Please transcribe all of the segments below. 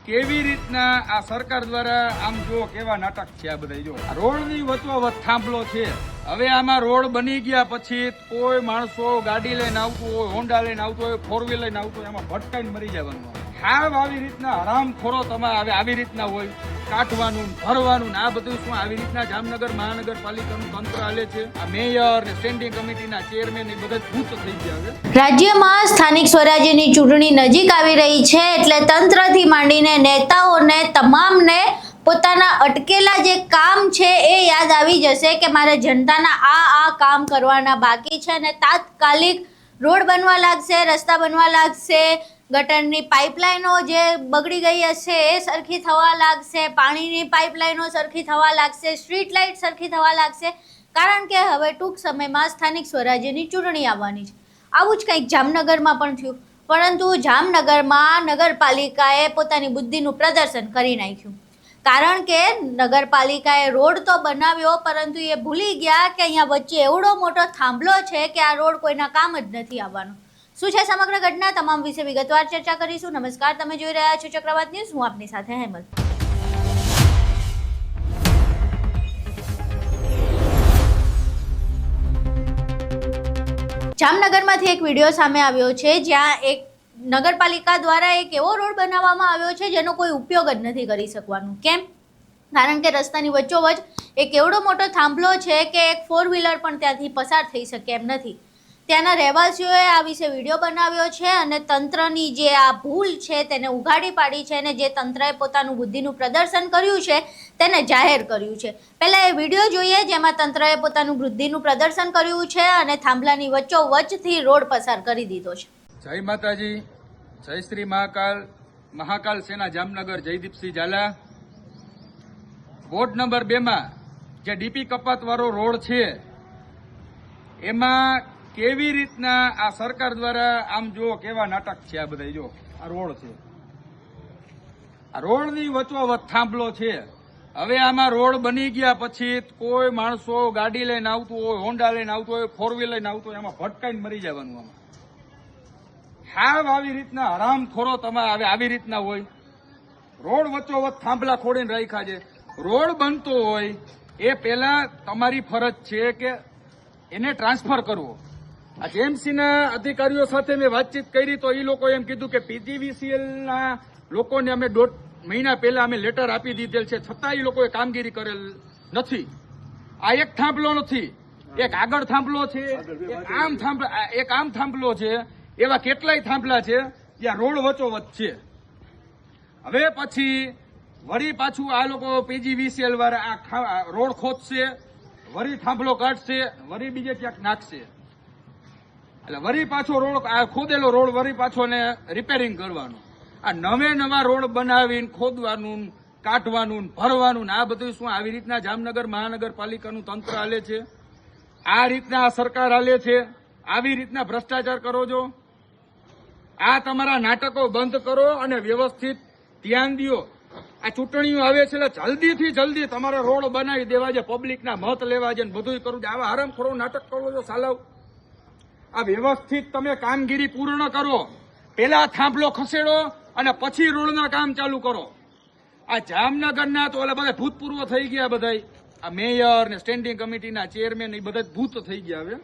કેવી રીતના આ સરકાર દ્વારા આમ જો કેવા નાટક છે આ બધા જો રોડની વચોવચ થાંભલો છે. હવે આમાં રોડ બની ગયા પછી કોઈ માણસો ગાડી લઈને આવતું હોય, હોન્ડા લઈને આવતું હોય, ફોર વ્હીલર લઈને આવતું હોય, એમાં ભટકાઈને મરી જવાનું. હાવ આવી રીતના હરામખોરો તમારે આવી રીતના હોય, કાઢવાનું ભરવાનું આ બધું શું આવી રીતના જામનગર મહાનગરપાલિકાનું તંત્ર હાલે છે. આ મેયર ને સ્ટેન્ડિંગ કમિટીના ચેરમેન એ બધા ભૂત થઈ ગયા છે. રાજ્યમાં સ્થાનિક સ્વરાજ્યની ચૂંટણી નજીક આવી રહી છે એટલે તંત્રથી માંડીને નેતાઓને તમામને પોતાના અટકેલા જે કામ છે એ યાદ આવી જશે કે મારે જનતાના આ કામ કરવાના બાકી છે અને તાત્કાલિક રોડ બનવા લાગશે, રસ્તા બનવા લાગશે, ગટરની પાઇપલાઇનો જે બગડી ગઈ હશે એ સરખી થવા લાગશે, પાણીની પાઇપલાઇનો સરખી થવા લાગશે, સ્ટ્રીટ લાઇટ સરખી થવા લાગશે, કારણ કે હવે ટૂંક સમયમાં સ્થાનિક સ્વરાજ્યની ચૂંટણી આવવાની છે. આવું જ કંઈક જામનગરમાં પણ થયું, પરંતુ જામનગરમાં નગરપાલિકાએ પોતાની બુદ્ધિનું પ્રદર્શન કરી નાખ્યું. કારણ કે નગરપાલિકાએ રોડ તો બનાવ્યો પરંતુ એ ભૂલી ગયા કે અહીંયા વચ્ચે એવડો મોટો થાંભલો છે કે આ રોડ કોઈના કામ જ નથી આવવાનો. શું છે સમગ્ર ઘટના, તમામ વિશે વિગતવાર ચર્ચા કરીશું. નમસ્કાર, તમે જોઈ રહ્યા છો ચક્રવાત ન્યૂઝ. હું આપની સાથે હેમલ. જામનગરમાંથી એક વિડીયો સામે આવ્યો છે જ્યાં એક નગરપાલિકા દ્વારા એક એવો રોડ બનાવવામાં આવ્યો છે જેનો કોઈ ઉપયોગ જ નથી કરી શકવાનું. કેમ? કારણ કે રસ્તાની વચ્ચોવચ એક એવડો મોટો થાંભલો છે કે એક ફોર વ્હીલર પણ ત્યાંથી પસાર થઈ શકે એમ નથી. ત્યાંના રહેવાસીઓએ આ વિશે વિડીયો બનાવ્યો છે અને તંત્રની જે આ ભૂલ છે તેને ઉઘાડી પાડી છે અને જે તંત્રએ પોતાનું બુદ્ધિનું પ્રદર્શન કર્યું છે તેને જાહેર કર્યું છે. પહેલા એ વિડીયો જોઈએ જેમાં તંત્રએ પોતાનું બુદ્ધિનું પ્રદર્શન કર્યું છે અને થાંભલાની વચ્ચોવચથી રોડ પસાર કરી દીધો છે. જય માતાજી, જય શ્રી મહાકાલ સેના જામનગર જયદીપસિંહ ઝાલા. વોર્ડ નંબર 2 માં જે ડીપી કપાત વાળો રોડ છે એમાં કેવી રીતના આ સરકાર દ્વારા આમ જો કેવા નાટક છે આ બધા જો આ રોડ છે, આ રોડની વચોવચ થાંભલો છે. હવે આમાં રોડ બની ગયા પછી કોઈ માણસો ગાડી લઈને આવતું હોય, હોન્ડા લઈને આવતું હોય, ફોર વ્હીલર લઈને આવતું હોય, એમાં ભટકાઈને મરી જવાનું. આમાં હાવ આવી રીતના હરામખોરો તમારે આવી રીતના હોય, રોડ વચ્ચોવચ થાંભલા ખોડીને રાખ્યા છે. રોડ બનતો હોય એ પહેલા તમારી ફરજ છે કે એને ટ્રાન્સફર કરવો. આ જેએમસીના અધિકારીઓ સાથે મેં વાતચીત કરી તો એ લોકો એમ કીધું કે પીજીવીસીએલના લોકોને અમે 1.5 મહિના પહેલા અમે લેટર આપી દીધેલ છે, છતાં એ લોકોએ કામગીરી કરેલ નથી. આ એક થાંભલો નથી, એક આગળ થાંભલો છે, એક આમ થાંભલો છે, એવા કેટલાય થાંભલા છે જ્યાં રોડ વચોવચ છે. હવે પછી વળી પાછું આ લોકો પીજીવીસીએલ વાળા આ રોડ ખોદશે, વળી થાંભલો કાઢશે, વળી બીજે ક્યાંક નાખશે, એટલે વળી પાછો રોડ આ ખોદેલો રોડ વળી પાછો ને રિપેરિંગ કરવાનું. આ નવા રોડ બનાવીને ખોદવાનું, કાઢવાનું, ભરવાનું આ બધું શું આવી રીતના જામનગર મહાનગરપાલિકાનું તંત્ર હાલે છે? આ રીતના આ સરકાર હાલે છે? આવી રીતના ભ્રષ્ટાચાર કરો છો? આ તમારા નાટકો બંધ કરો અને વ્યવસ્થિત ધ્યાન દો. આ ચૂંટણીઓ આવે છે એટલે જલ્દીથી જલ્દી તમારે રોડ બનાવી દેવા છે, પબ્લિકના મત લેવા છે, બધું કરવું છે. આવા હરામખોરો નાટક કરો છો સાલાવ. આ વ્યવસ્થિત તમે કામગીરી પૂર્ણ કરો, પેલા થાંભલો ખસેડો અને પછી રોડના કામ ચાલુ કરો. આ જામનગરના તો ઓલા બધા ભૂતપૂર્વ થઈ ગયા, બધા આ મેયર ને સ્ટેન્ડિંગ કમિટીના ચેરમેન એ બધા ભૂત થઈ ગયા હવે.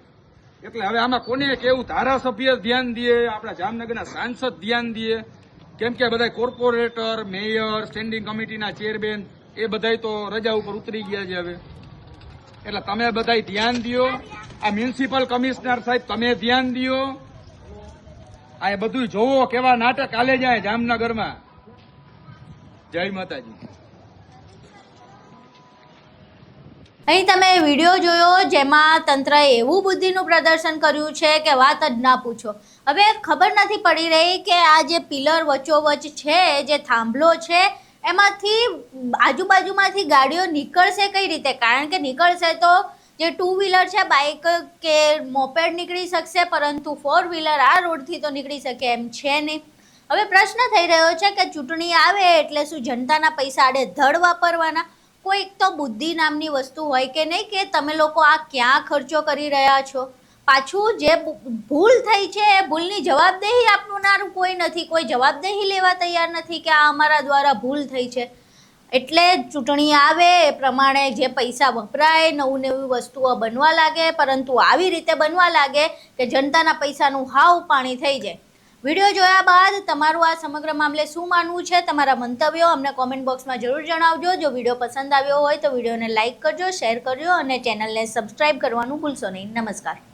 એટલે હવે આમાં કોને કેવું, ધારાસભ્ય ધ્યાન દે, આપણા જામનગરના સાંસદ ધ્યાન દે, કેમ કે બધા કોર્પોરેટર, મેયર, સ્ટેન્ડિંગ કમિટીના ચેરમેન એ બધા તો રજા ઉપર ઉતરી ગયા છે હવે. એટલે તમે બધા ધ્યાન દો. આ મ્યુનિસિપલ કમિશનર સાહેબ તમે ધ્યાન દો. આ બધું જોવો કેવા નાટક હાલે જાય જામનગરમાં. જય માતાજી. અહીં તમે વિડીયો જોયો જેમાં તંત્રએ એવું બુદ્ધિનું પ્રદર્શન કર્યું છે કે વાત જ ના પૂછો. હવે ખબર નથી પડી રહી કે આ જે પિલર વચ્ચોવચ છે, જે થાંભલો છે, એમાંથી આજુબાજુમાંથી ગાડીઓ નીકળશે કઈ રીતે? કારણ કે નીકળશે તો જે 2 વ્હીલર છે, બાઇક કે મોપેડ નીકળી શકશે, પરંતુ 4 વ્હીલર આ રોડથી તો નીકળી શકે એમ છે નહીં. હવે પ્રશ્ન થઈ રહ્યો છે કે ચૂંટણી આવે એટલે શું જનતાના પૈસા આડેધડ વાપરવાના? કોઈક તો બુદ્ધિ નામની વસ્તુ હોય કે નહીં, કે તમે લોકો આ ક્યાં ખર્ચો કરી રહ્યા છો? પાછું જે ભૂલ થઈ છે એ ભૂલની જવાબદેહી આપનારું કોઈ નથી, કોઈ જવાબદેહી લેવા તૈયાર નથી કે આ અમારા દ્વારા ભૂલ થઈ છે. એટલે ચૂંટણી આવે એ પ્રમાણે જે પૈસા વપરાય, નવું નવી વસ્તુઓ બનવા લાગે, પરંતુ આવી રીતે બનવા લાગે કે જનતાના પૈસાનું હાવ પાણી થઈ જાય. વિડીયો જોયા બાદ તમારું આ સમગ્ર મામલે શું માનવું છે? તમારા મંતવ્યો અમને કોમેન્ટ બોક્સમાં જરૂર જણાવજો. જો વિડીયો પસંદ આવ્યો હોય તો વિડીયોને લાઇક કરજો, શેર કરજો અને ચેનલને સબસ્ક્રાઇબ કરવાનું ભૂલશો નહીં. નમસ્કાર.